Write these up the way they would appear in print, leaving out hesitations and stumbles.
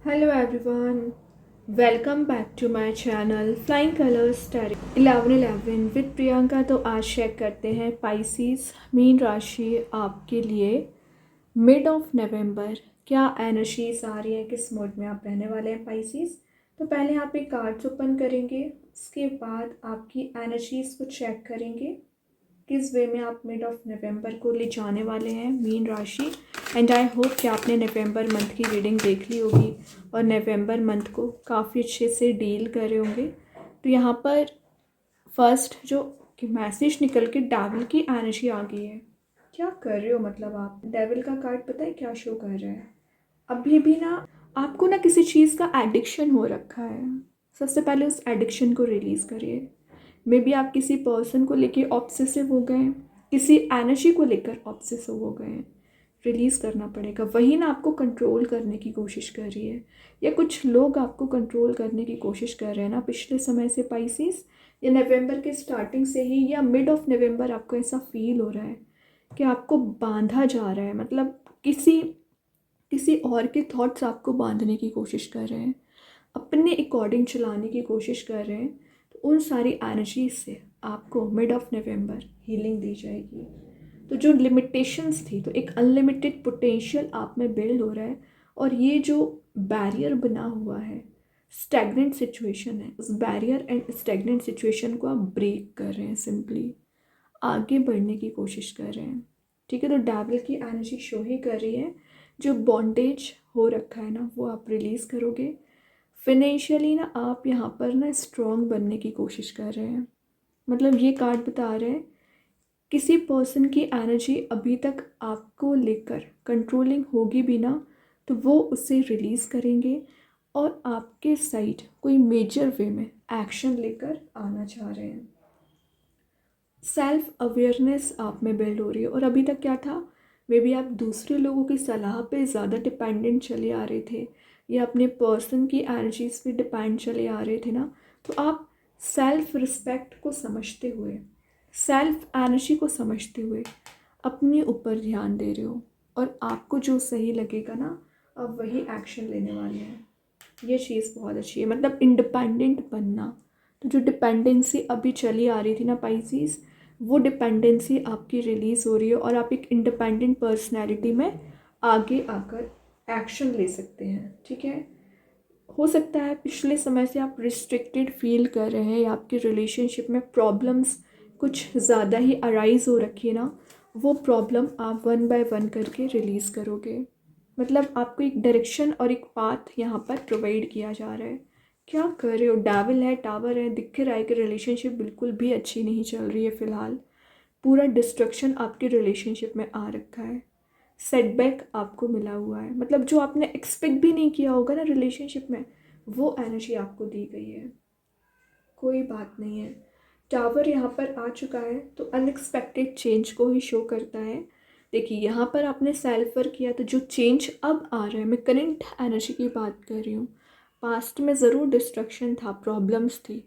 Hello everyone, welcome back to my channel Flying Colors Tarot 1111 with Priyanka. तो आज check करते हैं पाइसिस मीन राशि आपके लिए मिड ऑफ नवंबर क्या एनर्जीज आ रही है, किस मोड में आप रहने वाले हैं पाइसिस। तो पहले आप एक कार्ड्स ओपन करेंगे, उसके बाद आपकी एनर्जीज को चेक करेंगे किस वे में आप मिड ऑफ नवंबर को ले जाने वाले हैं मीन राशि। एंड आई होप कि आपने नवंबर मंथ की रीडिंग देख ली होगी और नवंबर मंथ को काफ़ी अच्छे से डील कर रहे होंगे। तो यहाँ पर फर्स्ट जो कि मैसेज निकल के डेविल की एनर्जी आ गई है। क्या कर रहे हो, मतलब आप डेविल का कार्ड पता है क्या शो कर रहा है। अभी भी ना आपको ना किसी चीज़ का एडिक्शन हो रखा है। सबसे पहले उस एडिक्शन को रिलीज़ करिए। मे बी आप किसी पर्सन को लेके ऑब्सेसिव हो गए हैं, किसी एनर्जी को लेकर ऑब्सेसिव हो गए हैं। रिलीज़ करना पड़ेगा। वही ना आपको कंट्रोल करने की कोशिश कर रही है, या कुछ लोग आपको कंट्रोल करने की कोशिश कर रहे हैं ना पिछले समय से पाइसिस, या नवंबर के स्टार्टिंग से ही या मिड ऑफ नवंबर आपको ऐसा फील हो रहा है कि आपको बांधा जा रहा है। मतलब किसी किसी और के थॉट्स आपको बांधने की कोशिश कर रहे हैं, अपने अकॉर्डिंग चलाने की कोशिश कर रहे हैं। तो उन सारी एनर्जीज से आपको मिड ऑफ नवंबर हीलिंग दी जाएगी। तो जो लिमिटेशंस थी, तो एक अनलिमिटेड पोटेंशियल आप में बिल्ड हो रहा है। और ये जो बैरियर बना हुआ है, स्टैग्नेंट सिचुएशन है, उस बैरियर एंड स्टैग्नेंट सिचुएशन को आप ब्रेक कर रहे हैं, सिंपली आगे बढ़ने की कोशिश कर रहे हैं। ठीक है, तो डेविल की एनर्जी शो ही कर रही है जो बॉन्डेज हो रखा है ना, वो आप रिलीज़ करोगे। फिनेंशियली ना आप यहाँ पर ना स्ट्रॉन्ग बनने की कोशिश कर रहे हैं। मतलब ये कार्ड बता रहे हैं किसी पर्सन की एनर्जी अभी तक आपको लेकर कंट्रोलिंग होगी भी ना, तो वो उसे रिलीज़ करेंगे और आपके साइड कोई मेजर वे में एक्शन लेकर आना चाह रहे हैं। सेल्फ अवेयरनेस आप में बिल्ड हो रही है। और अभी तक क्या था, मे बी आप दूसरे लोगों की सलाह पे ज़्यादा डिपेंडेंट चले आ रहे थे, या अपने पर्सन की एनर्जीज पे डिपेंड चले आ रहे थे ना। तो आप सेल्फ रिस्पेक्ट को समझते हुए, सेल्फ एनर्जी को समझते हुए अपने ऊपर ध्यान दे रहे हो, और आपको जो सही लगेगा ना, आप वही एक्शन लेने वाले हैं। ये चीज़ बहुत अच्छी है, मतलब इंडिपेंडेंट बनना। तो जो डिपेंडेंसी अभी चली आ रही थी ना पाइसिस, वो डिपेंडेंसी आपकी रिलीज़ हो रही है और आप एक इंडिपेंडेंट पर्सनैलिटी में आगे आकर एक्शन ले सकते हैं। ठीक है, हो सकता है पिछले समय से आप रिस्ट्रिक्टेड फील कर रहे हैं, या आपकी रिलेशनशिप में प्रॉब्लम्स कुछ ज़्यादा ही अराइज हो रखी है ना, वो प्रॉब्लम आप वन बाय वन करके रिलीज़ करोगे। मतलब आपको एक डायरेक्शन और एक पाथ यहाँ पर प्रोवाइड किया जा रहा है। क्या कर रहे हो, डेविल है, टावर है, दिख रहा है कि रिलेशनशिप बिल्कुल भी अच्छी नहीं चल रही है फ़िलहाल। पूरा डिस्ट्रक्शन आपके रिलेशनशिप में आ रखा है, सेटबैक आपको मिला हुआ है। मतलब जो आपने एक्सपेक्ट भी नहीं किया होगा ना रिलेशनशिप में, वो एनर्जी आपको दी गई है। कोई बात नहीं है, टावर यहाँ पर आ चुका है तो अनएक्सपेक्टेड चेंज को ही शो करता है। देखिए यहाँ पर आपने सेल्फ वर्क किया, तो जो चेंज अब आ रहा है, मैं करंट एनर्जी की बात कर रही हूँ। पास्ट में ज़रूर डिस्ट्रक्शन था, प्रॉब्लम्स थी,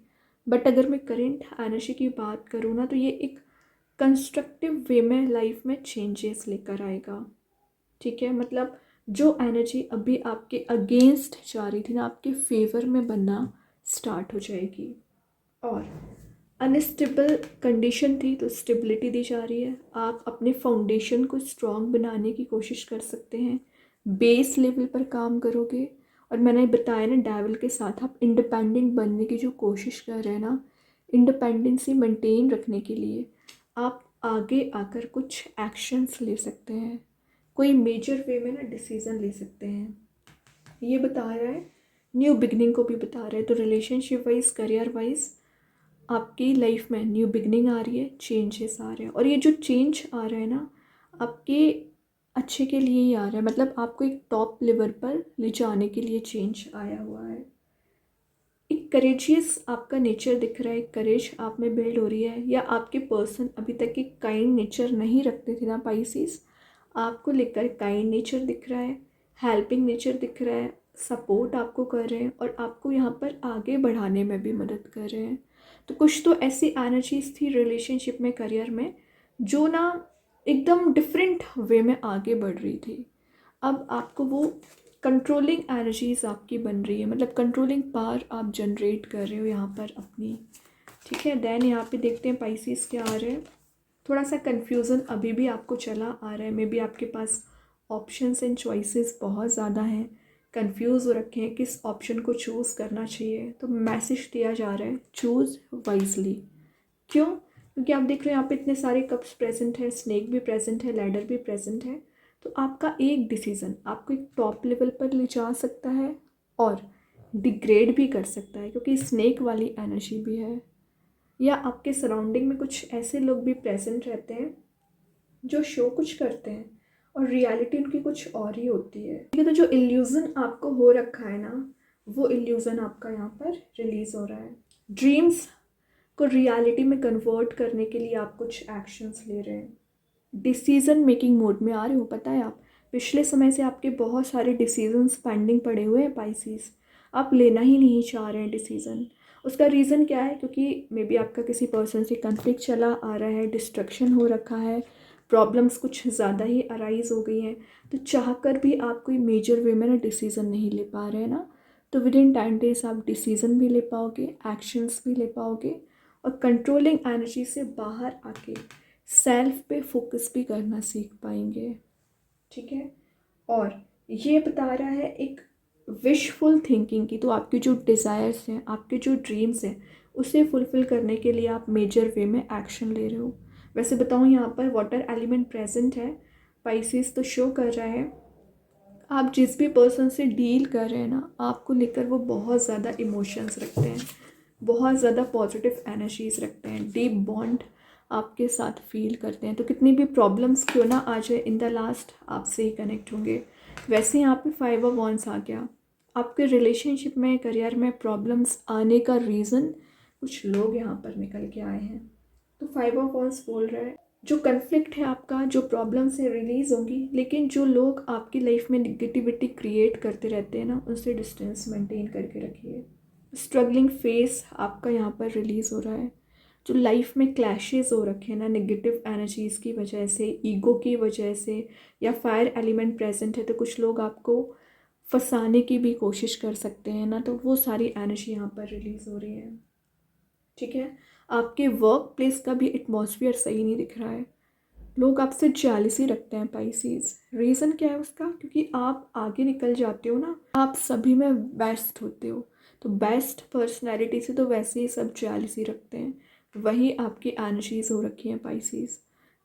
बट अगर मैं करंट एनर्जी की बात करूँ ना, तो ये एक कंस्ट्रक्टिव वे में लाइफ में चेंजेस लेकर आएगा। ठीक है, मतलब जो एनर्जी अभी आपके अगेंस्ट जा रही थी ना, आपके फेवर में बनना स्टार्ट हो जाएगी। और अनस्टेबल कंडीशन थी, तो स्टेबिलिटी दी जा रही है। आप अपने फाउंडेशन को स्ट्रॉन्ग बनाने की कोशिश कर सकते हैं, बेस लेवल पर काम करोगे। और मैंने बताया ना, डेविल के साथ आप इंडिपेंडेंट बनने की जो कोशिश कर रहे हैं ना, इंडिपेंडेंसी मेंटेन रखने के लिए आप आगे आकर कुछ एक्शंस ले सकते हैं, कोई मेजर वे में ना डिसीज़न ले सकते हैं। ये बता रहा है, न्यू बिगनिंग को भी बता रहा है। तो रिलेशनशिप वाइज, करियर वाइज आपकी लाइफ में न्यू बिगनिंग आ रही है, चेंजेस आ रहे हैं। और ये जो चेंज आ रहा है ना, आपके अच्छे के लिए ही आ रहा है। मतलब आपको एक टॉप लेवल पर ले जाने के लिए चेंज आया हुआ है। एक करेजियस आपका नेचर दिख रहा है, एक करेज आप में बिल्ड हो रही है। या आपके पर्सन अभी तक एक काइंड नेचर नहीं रखते थे ना पाइसिस, आपको लेकर काइंड नेचर दिख रहा है, हेल्पिंग नेचर दिख रहा है, सपोर्ट आपको कर रहे हैं और आपको यहाँ पर आगे बढ़ाने में भी मदद कर रहे हैं। तो कुछ तो ऐसी एनर्जीज थी रिलेशनशिप में, करियर में, जो ना एकदम डिफरेंट वे में आगे बढ़ रही थी। अब आपको वो कंट्रोलिंग एनर्जीज आपकी बन रही है, मतलब कंट्रोलिंग पावर आप जनरेट कर रहे हो यहाँ पर अपनी, ठीक है। देन यहाँ पे देखते हैं पाइसेस क्या आ रहे हैं। थोड़ा सा कन्फ्यूज़न अभी भी आपको चला आ रहा है, मे बी आपके पास ऑप्शंस एंड चॉइसेस बहुत ज़्यादा हैं, कंफ्यूज हो रखे हैं किस ऑप्शन को चूज़ करना चाहिए। तो मैसेज दिया जा रहा है चूज़ वाइजली। क्यों? क्योंकि आप देख रहे हैं यहाँ पे इतने सारे कप्स प्रेजेंट है, स्नेक भी प्रेजेंट है, लैडर भी प्रेजेंट है। तो आपका एक डिसीज़न आपको एक टॉप लेवल पर ले जा सकता है और डिग्रेड भी कर सकता है, क्योंकि स्नेक वाली एनर्जी भी है। या आपके सराउंडिंग में कुछ ऐसे लोग भी प्रेजेंट रहते हैं जो शो कुछ करते हैं और रियलिटी उनकी कुछ और ही होती है। ठीक है, तो जो इल्यूज़न आपको हो रखा है ना, वो इल्यूज़न आपका यहाँ पर रिलीज़ हो रहा है। ड्रीम्स को रियलिटी में कन्वर्ट करने के लिए आप कुछ एक्शंस ले रहे हैं, डिसीज़न मेकिंग मोड में आ रहे हो। पता है, आप पिछले समय से आपके बहुत सारे डिसीजंस पेंडिंग पड़े हुए हैं पाइसेस, आप लेना ही नहीं चाह रहे हैं डिसीज़न। उसका रीज़न क्या है? क्योंकि मे बी आपका किसी पर्सन से कन्फ्लिक्ट चला आ रहा है, डिस्ट्रक्शन हो रखा है, प्रॉब्लम्स कुछ ज़्यादा ही अराइज हो गई हैं। तो चाह कर भी आप कोई मेजर वे में ना डिसीज़न नहीं ले पा रहे हैं ना। तो विद इन 10 डेज आप डिसीज़न भी ले पाओगे, एक्शंस भी ले पाओगे और कंट्रोलिंग एनर्जी से बाहर आके सेल्फ पे फोकस भी करना सीख पाएंगे, ठीक है। और ये बता रहा है एक विशफुल थिंकिंग की। तो आपके जो डिज़ायर्स हैं, आपके जो ड्रीम्स हैं, उसे फुलफ़िल करने के लिए आप मेजर वे में एक्शन ले रहे हो। वैसे बताऊँ, यहाँ पर वाटर एलिमेंट प्रेजेंट है पाइसेस, तो शो कर रहा है आप जिस भी पर्सन से डील कर रहे हैं ना, आपको लेकर वो बहुत ज़्यादा इमोशंस रखते हैं, बहुत ज़्यादा पॉजिटिव एनर्जीज रखते हैं, डीप बॉन्ड आपके साथ फील करते हैं। तो कितनी भी प्रॉब्लम्स क्यों ना आ जाए, इन द लास्ट आपसे ही कनेक्ट होंगे। वैसे यहाँ पे 5 ऑफ वॉन्ड्स आ गया। आपके रिलेशनशिप में, करियर में प्रॉब्लम्स आने का रीज़न कुछ लोग यहाँ पर निकल के आए हैं। तो 5 ऑफ वॉन्ड्स बोल रहा है जो कन्फ्लिक्ट है आपका, जो प्रॉब्लम से रिलीज़ होंगी, लेकिन जो लोग आपकी लाइफ में निगेटिविटी क्रिएट करते रहते हैं ना, उनसे डिस्टेंस मेंटेन करके रखिए। स्ट्रगलिंग फेस आपका यहाँ पर रिलीज़ हो रहा है। जो लाइफ में क्लैशेस हो रखे हैं ना नेगेटिव एनर्जीज़ की वजह से, ईगो की वजह से, या फायर एलिमेंट प्रेजेंट है तो कुछ लोग आपको फंसाने की भी कोशिश कर सकते हैं ना, तो वो सारी एनर्जी यहाँ पर रिलीज़ हो रही है, ठीक है। आपके वर्क प्लेस का भी एटमॉस्फेयर सही नहीं दिख रहा है, लोग आपसे जेलसी रखते हैं पाइसेस। रीज़न क्या है उसका? क्योंकि आप आगे निकल जाते हो ना, आप सभी में बेस्ट होते हो, तो बेस्ट पर्सनैलिटी से तो वैसे ही सब जेलसी रखते हैं। वही आपकी एनर्जीज हो रखी हैं पाइसेस।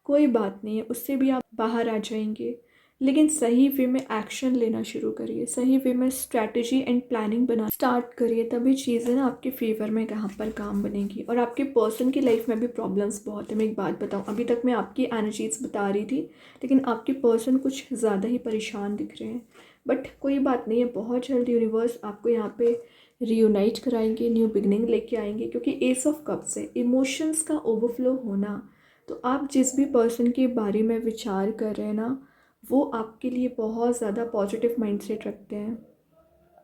कोई बात नहीं है, उससे भी आप बाहर आ जाएंगे, लेकिन सही वे में एक्शन लेना शुरू करिए, सही वे में स्ट्रैटेजी एंड प्लानिंग बना स्टार्ट करिए, तभी चीज़ें ना आपके फेवर में कहाँ पर काम बनेगी। और आपके पर्सन की लाइफ में भी प्रॉब्लम्स बहुत है। मैं एक बात बताऊँ, अभी तक मैं आपकी एनर्जीज बता रही थी, लेकिन आपके पर्सन कुछ ज़्यादा ही परेशान दिख रहे हैं। बट कोई बात नहीं है, बहुत जल्द यूनिवर्स आपको यहाँ पे रीयूनाइट कराएंगे, न्यू बिगनिंग लेके आएंगे। क्योंकि एस ऑफ कप्स है, इमोशंस का ओवरफ्लो होना। तो आप जिस भी पर्सन के बारे में विचार कर रहे हैं ना, वो आपके लिए बहुत ज़्यादा पॉजिटिव माइंडसेट रखते हैं।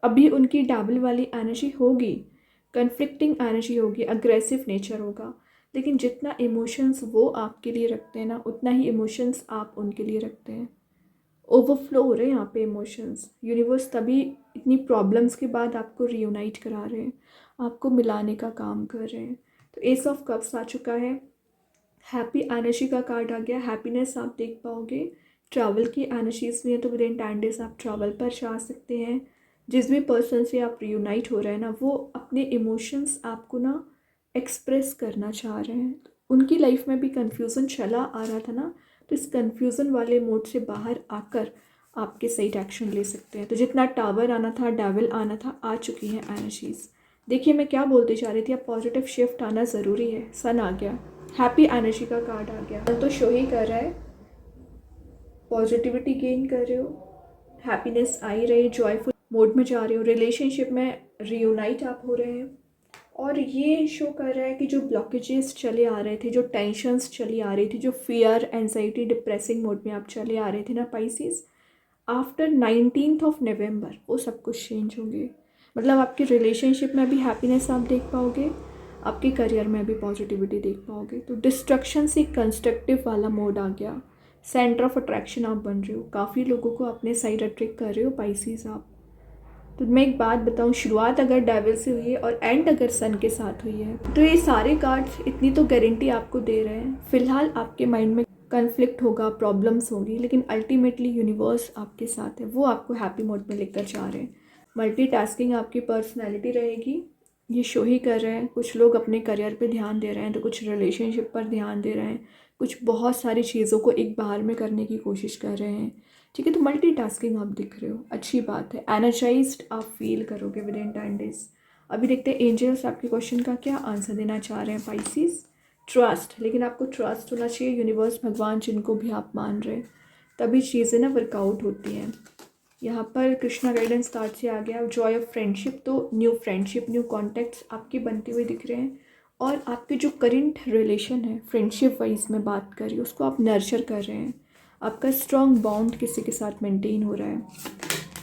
अभी उनकी डबल वाली एनर्जी होगी, कन्फ्लिक्टिंग एनर्जी होगी, अग्रेसिव नेचर होगा, लेकिन जितना इमोशंस वो आपके लिए रखते हैं ना, उतना ही इमोशंस आप उनके लिए रखते हैं। ओवरफ्लो हो रहे हैं यहाँ पे इमोशंस। यूनिवर्स तभी इतनी प्रॉब्लम्स के बाद आपको रीयूनाइट करा रहे हैं, आपको मिलाने का काम कर रहे हैं। तो एस ऑफ कप्स आ चुका है, हैप्पी एनर्जी का कार्ड आ गया, हैप्पीनेस आप देख पाओगे। ट्रैवल की एनर्जीज भी है, तो विद इन 10 डेज आप ट्रैवल पर जा सकते हैं। जिस भी पर्सन से आप रियूनाइट हो रहे हैं ना, वो अपने इमोशंस आपको ना एक्सप्रेस करना चाह रहे हैं। उनकी लाइफ में भी कन्फ्यूज़न चला आ रहा था ना, तो इस कन्फ्यूज़न वाले मोड से बाहर आकर आपके सही एक्शन ले सकते हैं। तो जितना टावर आना था, डेविल आना था, आ चुकी हैं एनर्जीज। देखिए मैं क्या बोलते जा रही थी, अब पॉजिटिव शिफ्ट आना ज़रूरी है। सन आ गया, हैप्पी एनर्जी का कार्ड आ गया, तो शो ही कर रहा है पॉजिटिविटी गेन कर रहे हो, हैप्पीनेस आ ही रही, जॉयफुल मोड में जा रहे हो, रिलेशनशिप में रीयूनाइट आप हो रहे हैं। और ये शो कर रहा है कि जो ब्लॉकेजेस चले आ रहे थे, जो टेंशन्स चली आ रही थी, जो फियर, एंजाइटी, डिप्रेसिंग मोड में आप चले आ रहे थे ना Pisces, after 19th of November वो सब कुछ चेंज होंगे। मतलब आपके रिलेशनशिप में भी हैप्पीनेस आप देख पाओगे, आपके करियर में भी पॉजिटिविटी देख पाओगे। तो डिस्ट्रक्शन से कंस्ट्रक्टिव वाला मोड आ गया, सेंटर ऑफ अट्रैक्शन आप बन रहे हो, काफ़ी लोगों को अपने साइड अट्रैक्ट कर रहे हो पाइसेस आप। तो मैं एक बात बताऊं, शुरुआत अगर डेविल से हुई है और एंड अगर सन के साथ हुई है, तो ये सारे कार्ड्स इतनी तो गारंटी आपको दे रहे हैं। फिलहाल आपके माइंड में कन्फ्लिक्ट होगा, प्रॉब्लम्स होगी, लेकिन अल्टीमेटली यूनिवर्स आपके साथ है, वो आपको हैप्पी मोड में लेकर जा रहे हैं। मल्टीटास्किंग आपकी पर्सनैलिटी रहेगी, ये शो ही कर रहे हैं। कुछ लोग अपने करियर पे ध्यान दे रहे हैं, तो कुछ रिलेशनशिप पर ध्यान दे रहे हैं, कुछ बहुत सारी चीज़ों को एक बार में करने की कोशिश कर रहे हैं। ठीक है, तो मल्टीटास्किंग आप दिख रहे हो, अच्छी बात है। एनर्जाइज्ड आप फील करोगे विद इन 10 डेज। अभी देखते हैं एंजल्स आपके क्वेश्चन का क्या आंसर देना चाह रहे हैं पाइसिस। ट्रस्ट, लेकिन आपको ट्रस्ट होना चाहिए यूनिवर्स, भगवान जिनको भी आप मान रहे हैं, तभी चीज़ें ना वर्कआउट होती हैं। यहाँ पर कृष्णा गाइडेंस कार्ड से आ गया जॉय ऑफ फ्रेंडशिप, तो न्यू फ्रेंडशिप, न्यू कॉन्टैक्ट्स आपके बनते हुए दिख रहे हैं। और आपके जो करंट रिलेशन है, फ्रेंडशिप वाइज में बात कर रही हूँ, उसको आप नर्चर कर रहे हैं। आपका स्ट्रॉन्ग बॉन्ड किसी के साथ मेंटेन हो रहा है।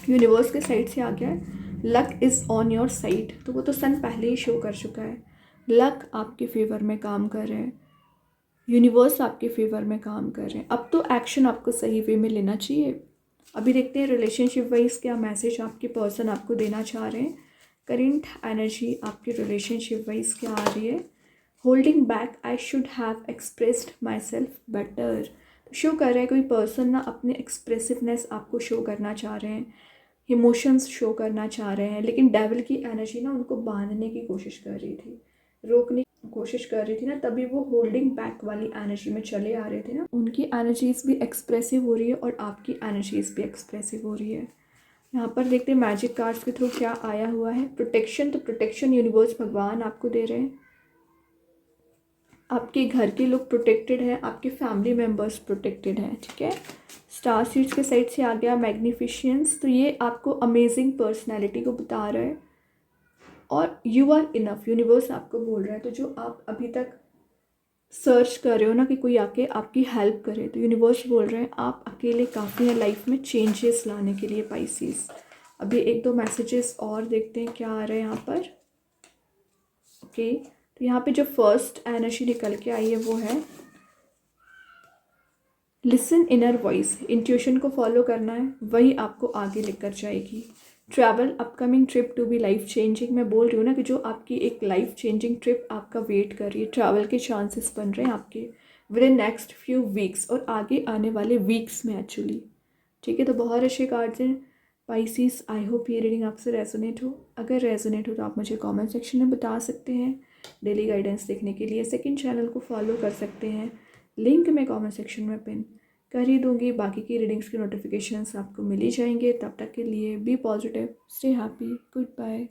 यूनिवर्स के साइड से आ गया है luck is on your side, तो वो तो सन पहले ही शो कर चुका है। लक आपके फेवर में काम कर रहे हैं, यूनिवर्स आपके फेवर में काम कर रहे हैं। अब तो एक्शन आपको सही वे में लेना चाहिए। अभी देखते हैं रिलेशनशिप वाइज क्या मैसेज आपके पर्सन आपको देना चाह रहे हैं। करेंट एनर्जी आपके रिलेशनशिप वाइज क्या आ रही है। Holding back, I should have expressed my self better. Show कर रहा है कोई पर्सन ना अपने एक्सप्रेसिवनेस आपको शो करना चाह रहे हैं, इमोशंस शो करना चाह रहे हैं, लेकिन डेविल की एनर्जी ना उनको बांधने की कोशिश कर रही थी, रोकने की कोशिश कर रही थी ना, तभी वो होल्डिंग बैक वाली एनर्जी में चले आ रहे थे ना। उनकी एनर्जीज भी एक्सप्रेसिव हो रही है और आपकी एनर्जीज भी एक्सप्रेसिव हो रही है। यहाँ पर देखते हैं मैजिक कार्ड्स के थ्रू क्या आया हुआ है। प्रोटेक्शन, तो प्रोटेक्शन यूनिवर्स भगवान आपको दे रहे हैं। आपके घर के लोग प्रोटेक्टेड हैं, आपके फैमिली मेम्बर्स प्रोटेक्टेड हैं। ठीक है, स्टार सीड्स के साइड से आ गया मैग्निफिशियंस, तो ये आपको अमेजिंग पर्सनैलिटी को बता रहा है। और यू आर इनफ, यूनिवर्स आपको बोल रहा है। तो जो आप अभी तक सर्च कर रहे हो ना कि कोई आके आपकी हेल्प करे, तो यूनिवर्स बोल रहे हैं आप अकेले काफ़ी हैं लाइफ में चेंजेस लाने के लिए पाइसिस। अभी एक दो मैसेजेस और देखते हैं क्या आ रहा है यहाँ पर। ओके, तो यहाँ पे जो फर्स्ट एनर्जी निकल के आई है वो है लिसन इनर वॉइस। इंट्यूशन को फॉलो करना है, वही आपको आगे लेकर जाएगी। Travel, upcoming trip to be life changing. मैं बोल रही हूँ ना कि जो आपकी एक लाइफ चेंजिंग ट्रिप आपका वेट कर रही है, ट्रैवल के चांसेस बन रहे हैं आपके with in next few weeks और आगे आने वाले वीक्स में एक्चुअली। ठीक है, तो बहुत अच्छे कार्ड्स हैं पाइसिस। आई होप ये रीडिंग आपसे रेजोनेट हो। अगर रेजोनेट हो तो आप मुझे कमेंट सेक्शन में बता सकते हैं। डेली गाइडेंस देखने के लिए सेकंड चैनल को फॉलो कर सकते हैं, लिंक मैं कमेंट सेक्शन में पिन कर ही दूंगी। बाकी की रीडिंग्स के नोटिफिकेशंस आपको मिल ही जाएंगे। तब तक के लिए be positive, stay happy, good bye.